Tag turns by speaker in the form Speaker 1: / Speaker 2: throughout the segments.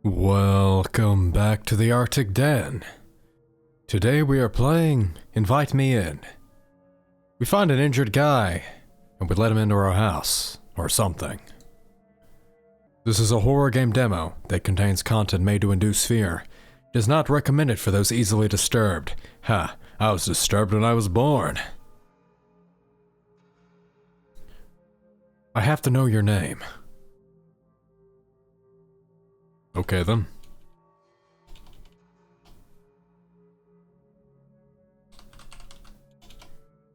Speaker 1: Welcome back to the Arctic Den. Today we are playing Invite Me In. We find an injured guy, and we let him into our house, or something. This is a horror game demo that contains content made to induce fear. It is not recommended for those easily disturbed. Ha, I was disturbed when I was born. I have to know your name. Okay then.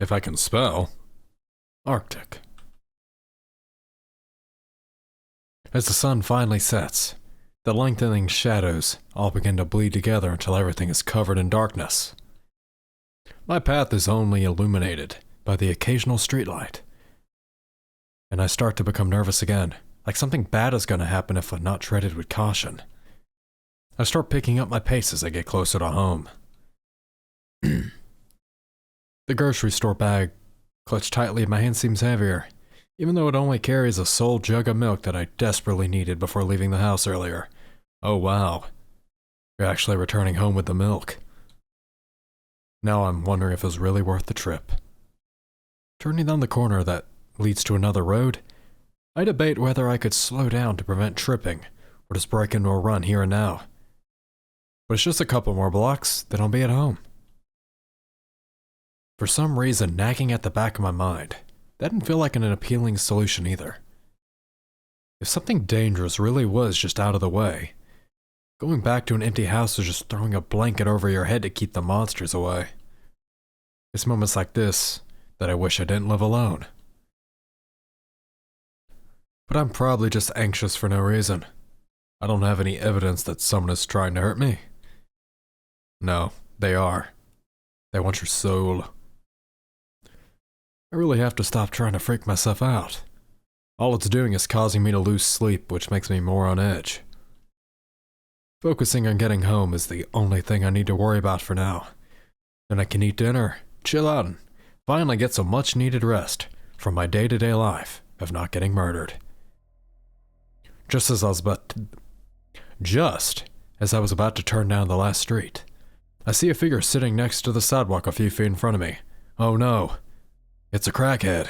Speaker 1: If I can spell. Arctic. As the sun finally sets, the lengthening shadows all begin to bleed together until everything is covered in darkness. My path is only illuminated by the occasional streetlight, and I start to become nervous again. Like something bad is going to happen if I'm not treated with caution. I start picking up my pace as I get closer to home. The grocery store bag, clutched tightly in my hand, seems heavier, even though it only carries a sole jug of milk that I desperately needed before leaving the house earlier. Oh wow, you're actually returning home with the milk. Now I'm wondering if it was really worth the trip. Turning down the corner that leads to another road, I debate whether I could slow down to prevent tripping, or just break into a run here and now. But it's just a couple more blocks, then I'll be at home. For some reason, nagging at the back of my mind, that didn't feel like an appealing solution either. If something dangerous really was just out of the way, going back to an empty house is just throwing a blanket over your head to keep the monsters away. It's moments like this that I wish I didn't live alone. But I'm probably just anxious for no reason. I don't have any evidence that someone is trying to hurt me. No, they are. They want your soul. I really have to stop trying to freak myself out. All it's doing is causing me to lose sleep, which makes me more on edge. Focusing on getting home is the only thing I need to worry about for now. Then I can eat dinner, chill out, and finally get some much needed rest from my day-to-day life of not getting murdered. Just as I was about to turn down the last street, I see a figure sitting next to the sidewalk a few feet in front of me. Oh no, it's a crackhead.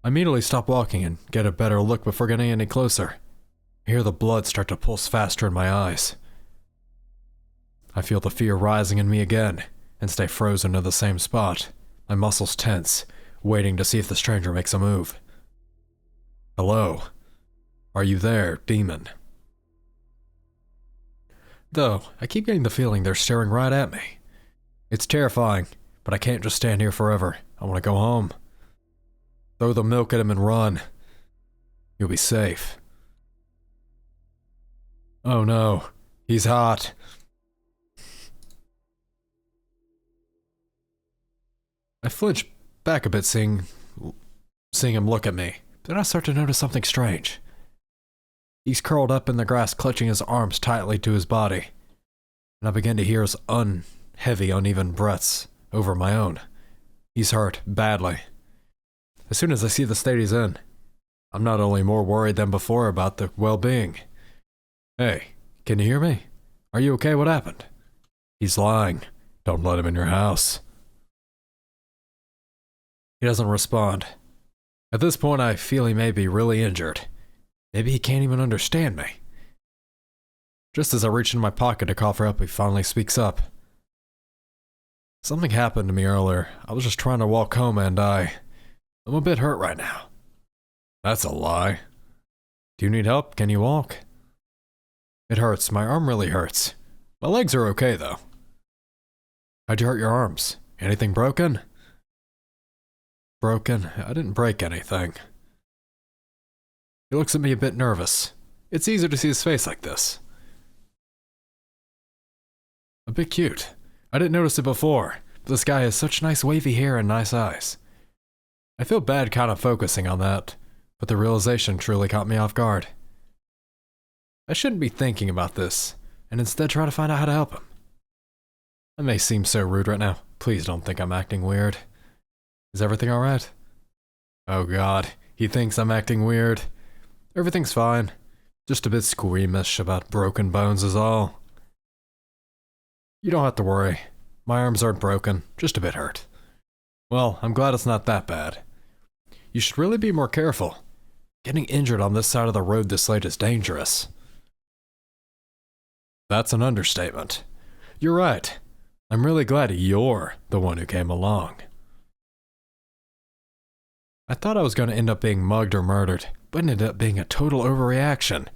Speaker 1: I immediately stop walking and get a better look before getting any closer. I hear the blood start to pulse faster in my eyes. I feel the fear rising in me again and stay frozen to the same spot, my muscles tense, waiting to see if the stranger makes a move. Hello? Are you there, demon? Though, I keep getting the feeling they're staring right at me. It's terrifying, but I can't just stand here forever. I want to go home. Throw the milk at him and run. You'll be safe. Oh no, he's hot. I flinch back a bit seeing him look at me. Then I start to notice something strange. He's curled up in the grass, clutching his arms tightly to his body, and I begin to hear his heavy, uneven breaths over my own. He's hurt, badly. As soon as I see the state he's in, I'm not only more worried than before about the well-being. Hey, can you hear me? Are you okay? What happened? He's lying. Don't let him in your house. He doesn't respond. At this point, I feel he may be really injured. Maybe he can't even understand me. Just as I reach in my pocket to call for help, he finally speaks up. Something happened to me earlier. I was just trying to walk home and I'm a bit hurt right now. That's a lie. Do you need help? Can you walk? It hurts. My arm really hurts. My legs are okay though. How'd you hurt your arms? Anything broken? Broken? I didn't break anything. He looks at me a bit nervous. It's easier to see his face like this. A bit cute. I didn't notice it before, but this guy has such nice wavy hair and nice eyes. I feel bad kind of focusing on that, but the realization truly caught me off guard. I shouldn't be thinking about this, and instead try to find out how to help him. I may seem so rude right now. Please don't think I'm acting weird. Is everything alright? Oh god, he thinks I'm acting weird. Everything's fine. Just a bit squeamish about broken bones is all. You don't have to worry. My arms aren't broken, just a bit hurt. Well, I'm glad it's not that bad. You should really be more careful. Getting injured on this side of the road this late is dangerous. That's an understatement. You're right. I'm really glad you're the one who came along. I thought I was going to end up being mugged or murdered, but it ended up being a total overreaction.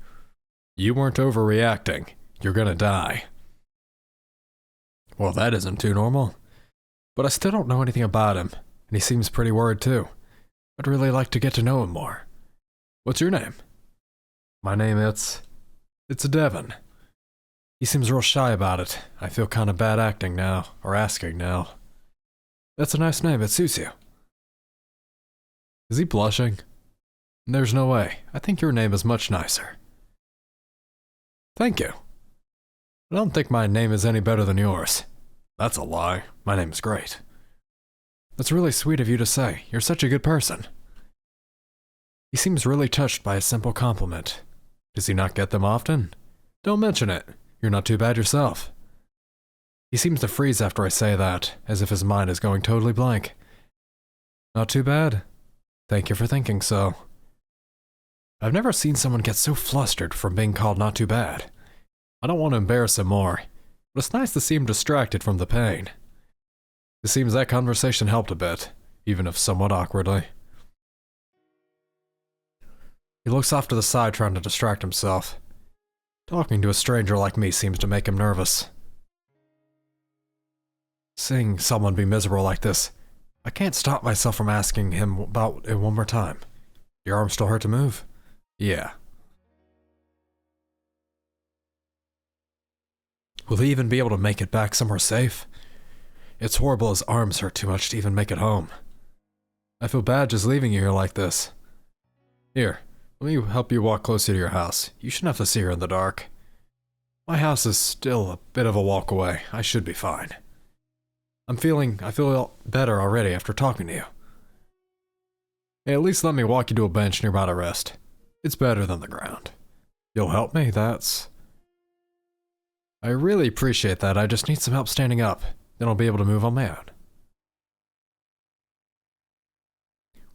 Speaker 1: You weren't overreacting. You're gonna die. Well, that isn't too normal. But I still don't know anything about him, and he seems pretty worried too. I'd really like to get to know him more. What's your name? My name, it's Devin. He seems real shy about it. I feel kind of bad acting now, or asking now. That's a nice name, it suits you. Is he blushing? There's no way. I think your name is much nicer. Thank you. I don't think my name is any better than yours. That's a lie. My name is great. That's really sweet of you to say. You're such a good person. He seems really touched by a simple compliment. Does he not get them often? Don't mention it. You're not too bad yourself. He seems to freeze after I say that, as if his mind is going totally blank. Not too bad. Thank you for thinking so. I've never seen someone get so flustered from being called not too bad. I don't want to embarrass him more, but it's nice to see him distracted from the pain. It seems that conversation helped a bit, even if somewhat awkwardly. He looks off to the side trying to distract himself. Talking to a stranger like me seems to make him nervous. Seeing someone be miserable like this, I can't stop myself from asking him about it one more time. Your arm still hurt to move? Yeah. Will he even be able to make it back somewhere safe? It's horrible his arms hurt too much to even make it home. I feel bad just leaving you here like this. Here, let me help you walk closer to your house. You shouldn't have to see her in the dark. My house is still a bit of a walk away. I should be fine. I feel better already after talking to you. Hey, at least let me walk you to a bench nearby to rest. It's better than the ground. You'll help me, I really appreciate that. I just need some help standing up. Then I'll be able to move on my own.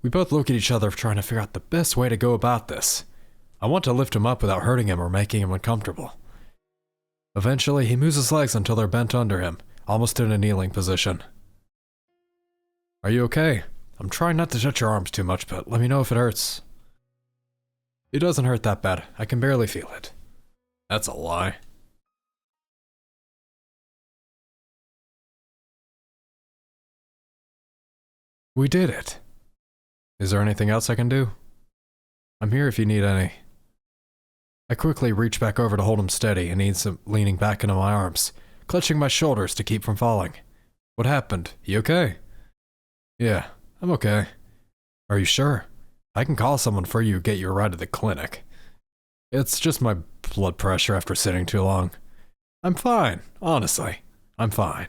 Speaker 1: We both look at each other trying to figure out the best way to go about this. I want to lift him up without hurting him or making him uncomfortable. Eventually, he moves his legs until they're bent under him, almost in a kneeling position. Are you okay? I'm trying not to touch your arms too much, but let me know if it hurts. It doesn't hurt that bad. I can barely feel it. That's a lie. We did it. Is there anything else I can do? I'm here if you need any. I quickly reach back over to hold him steady and needs him leaning back into my arms, clutching my shoulders to keep from falling. What happened? You okay? Yeah, I'm okay. Are you sure? I can call someone for you, get you a ride to the clinic. It's just my blood pressure after sitting too long. I'm fine, honestly. I'm fine.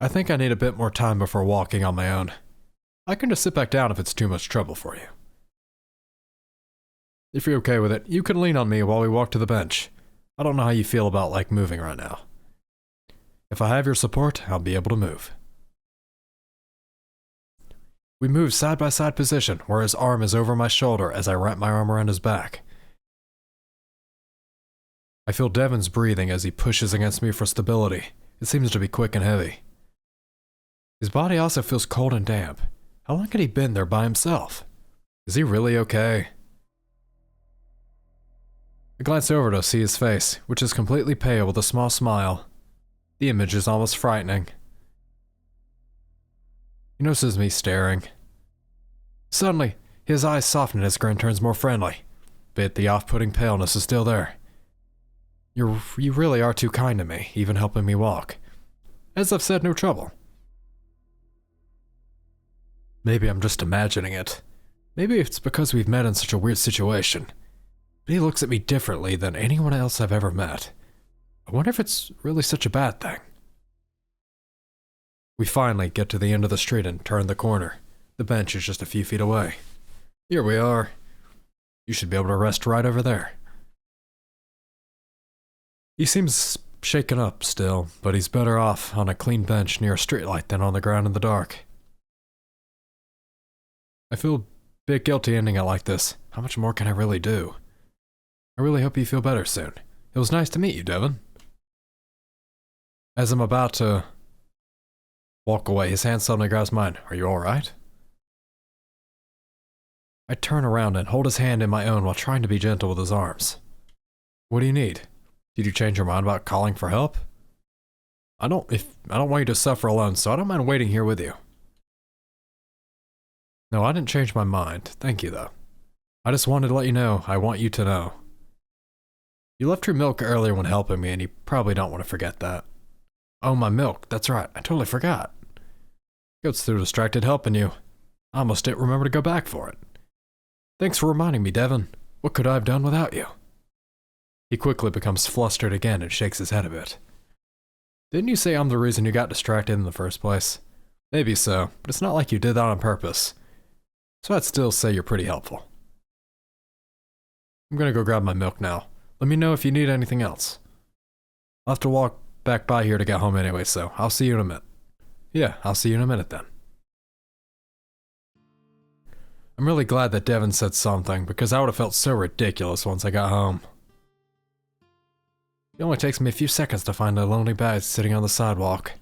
Speaker 1: I think I need a bit more time before walking on my own. I can just sit back down if it's too much trouble for you. If you're okay with it, you can lean on me while we walk to the bench. I don't know how you feel about moving right now. If I have your support, I'll be able to move. We move side-by-side position where his arm is over my shoulder as I wrap my arm around his back. I feel Devin's breathing as he pushes against me for stability. It seems to be quick and heavy. His body also feels cold and damp. How long had he been there by himself? Is he really okay? I glance over to see his face, which is completely pale with a small smile. The image is almost frightening. He notices me staring. Suddenly, his eyes soften and his grin turns more friendly, but the off-putting paleness is still there. You really are too kind to me, even helping me walk. As I've said, no trouble. Maybe I'm just imagining it. Maybe it's because we've met in such a weird situation. But he looks at me differently than anyone else I've ever met. I wonder if it's really such a bad thing. We finally get to the end of the street and turn the corner. The bench is just a few feet away. Here we are. You should be able to rest right over there. He seems shaken up still, but he's better off on a clean bench near a streetlight than on the ground in the dark. I feel a bit guilty ending it like this. How much more can I really do? I really hope you feel better soon. It was nice to meet you, Devin. As I'm about to walk away, his hand suddenly grabs mine. Are you alright? I turn around and hold his hand in my own while trying to be gentle with his arms. What do you need? Did you change your mind about calling for help? I don't want you to suffer alone, so I don't mind waiting here with you. No, I didn't change my mind. Thank you, though. I just wanted to let you know I want you to know. You left your milk earlier when helping me, and you probably don't want to forget that. Oh, my milk. That's right. I totally forgot. Got so distracted helping you. I almost didn't remember to go back for it. Thanks for reminding me, Devin. What could I have done without you? He quickly becomes flustered again and shakes his head a bit. Didn't you say I'm the reason you got distracted in the first place? Maybe so, but it's not like you did that on purpose. So I'd still say you're pretty helpful. I'm gonna go grab my milk now. Let me know if you need anything else. I'll have to walk back by here to get home anyway, so I'll see you in a minute. Yeah, I'll see you in a minute then. I'm really glad that Devin said something, because I would have felt so ridiculous once I got home. It only takes me a few seconds to find a lonely bag sitting on the sidewalk.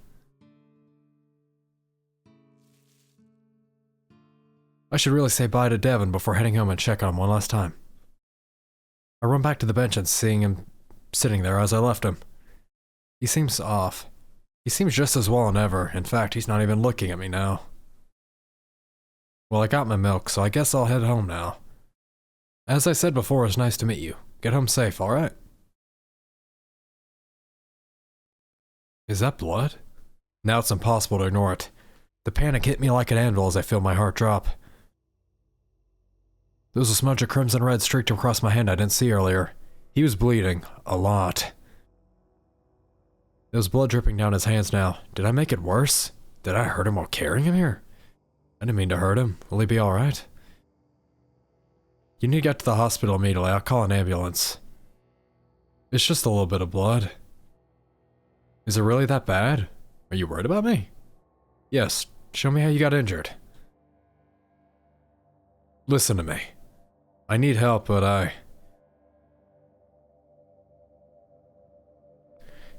Speaker 1: I should really say bye to Devin before heading home and check on him one last time. I run back to the bench and seeing him sitting there as I left him. He seems off. He seems just as well as ever. In fact, he's not even looking at me now. Well, I got my milk, so I guess I'll head home now. As I said before, it's nice to meet you. Get home safe, alright? Is that blood? Now it's impossible to ignore it. The panic hit me like an anvil as I feel my heart drop. There was a smudge of crimson red streaked across my hand I didn't see earlier. He was bleeding. A lot. There was blood dripping down his hands now. Did I make it worse? Did I hurt him while carrying him here? I didn't mean to hurt him. Will he be alright? You need to get to the hospital immediately. I'll call an ambulance. It's just a little bit of blood. Is it really that bad? Are you worried about me? Yes. Show me how you got injured. Listen to me. I need help, but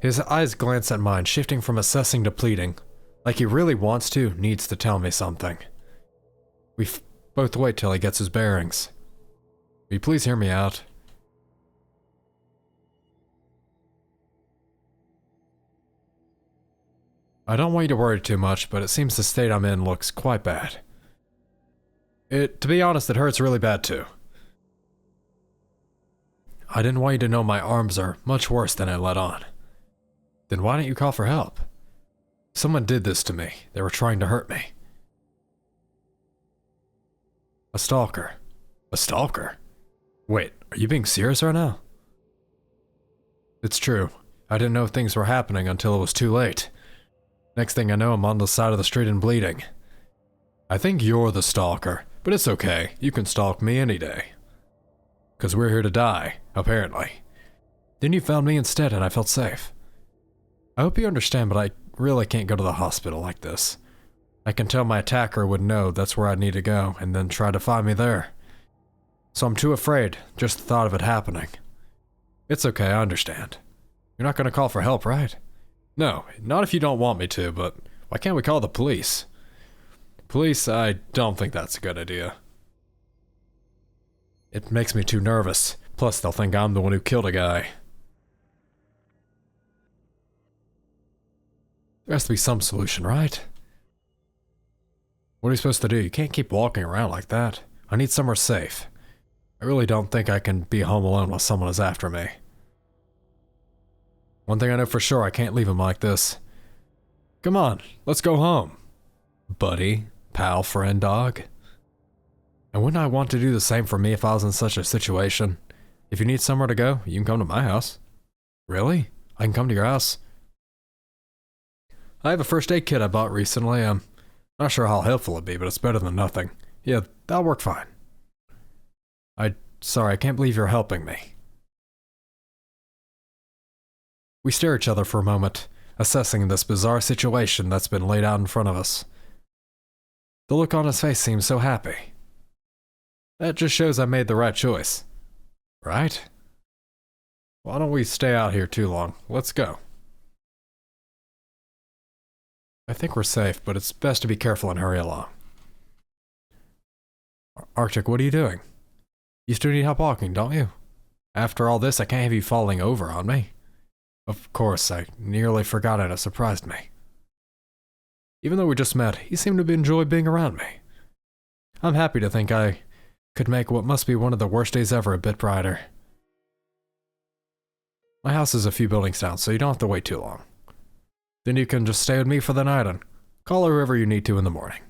Speaker 1: His eyes glance at mine, shifting from assessing to pleading. Like he really wants to, needs to tell me something. We both wait till he gets his bearings. Will you please hear me out? I don't want you to worry too much, but it seems the state I'm in looks quite bad. To be honest, it hurts really bad too. I didn't want you to know my arms are much worse than I let on. Then why didn't you call for help? Someone did this to me. They were trying to hurt me. A stalker. A stalker? Wait, are you being serious right now? It's true. I didn't know things were happening until it was too late. Next thing I know, I'm on the side of the street and bleeding. I think you're the stalker, but it's okay. You can stalk me any day. 'Cause we're here to die, apparently. Then you found me instead and I felt safe. I hope you understand, but I really can't go to the hospital like this. I can tell my attacker would know that's where I need to go and then try to find me there. So I'm too afraid, just the thought of it happening. It's okay, I understand. You're not gonna call for help, right? No, not if you don't want me to, but why can't we call the police? Police, I don't think that's a good idea. It makes me too nervous. Plus, they'll think I'm the one who killed a guy. There has to be some solution, right? What are you supposed to do? You can't keep walking around like that. I need somewhere safe. I really don't think I can be home alone while someone is after me. One thing I know for sure, I can't leave him like this. Come on, let's go home. Buddy, pal, friend, dog. And wouldn't I want to do the same for me if I was in such a situation? If you need somewhere to go, you can come to my house. Really? I can come to your house? I have a first aid kit I bought recently. I'm not sure how helpful it'd be, but it's better than nothing. Yeah, that'll work fine. I Sorry, I can't believe you're helping me. We stare at each other for a moment, assessing this bizarre situation that's been laid out in front of us. The look on his face seems so happy. That just shows I made the right choice. Right? Why don't we stay out here too long? Let's go. I think we're safe, but it's best to be careful and hurry along. Arctic, what are you doing? You still need help walking, don't you? After all this, I can't have you falling over on me. Of course, I nearly forgot it. It surprised me. Even though we just met, you seem to enjoy being around me. I'm happy to think I could make what must be one of the worst days ever a bit brighter. My house is a few buildings down, so you don't have to wait too long. Then you can just stay with me for the night and call whoever you need to in the morning.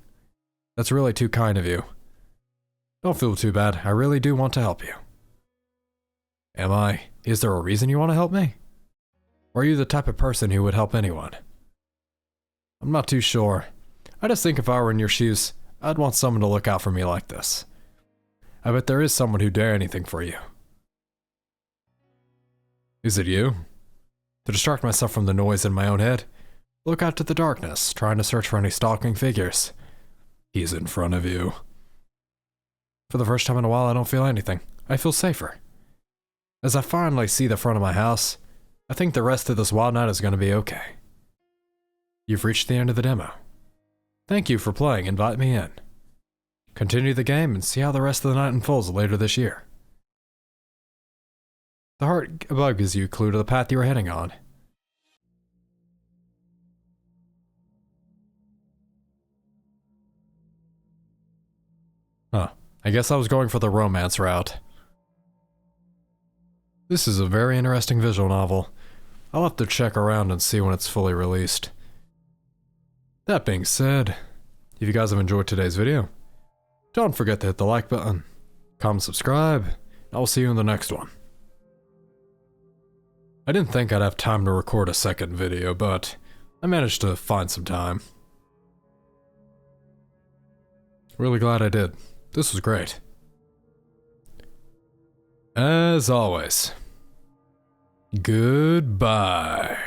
Speaker 1: That's really too kind of you. Don't feel too bad. I really do want to help you. Am I? Is there a reason you want to help me? Or are you the type of person who would help anyone? I'm not too sure. I just think if I were in your shoes, I'd want someone to look out for me like this. I bet there is someone who'd dare anything for you. Is it you? To distract myself from the noise in my own head, look out to the darkness, trying to search for any stalking figures. He's in front of you. For the first time in a while, I don't feel anything. I feel safer. As I finally see the front of my house, I think the rest of this wild night is going to be okay. You've reached the end of the demo. Thank you for playing. Invite me in. Continue the game and see how the rest of the night unfolds later this year. The heart above gives you a clue to the path you are heading on. Huh. I guess I was going for the romance route. This is a very interesting visual novel. I'll have to check around and see when it's fully released. That being said, if you guys have enjoyed today's video, don't forget to hit the like button, comment, subscribe, and I will see you in the next one. I didn't think I'd have time to record a second video, but I managed to find some time. Really glad I did. This was great. As always, goodbye.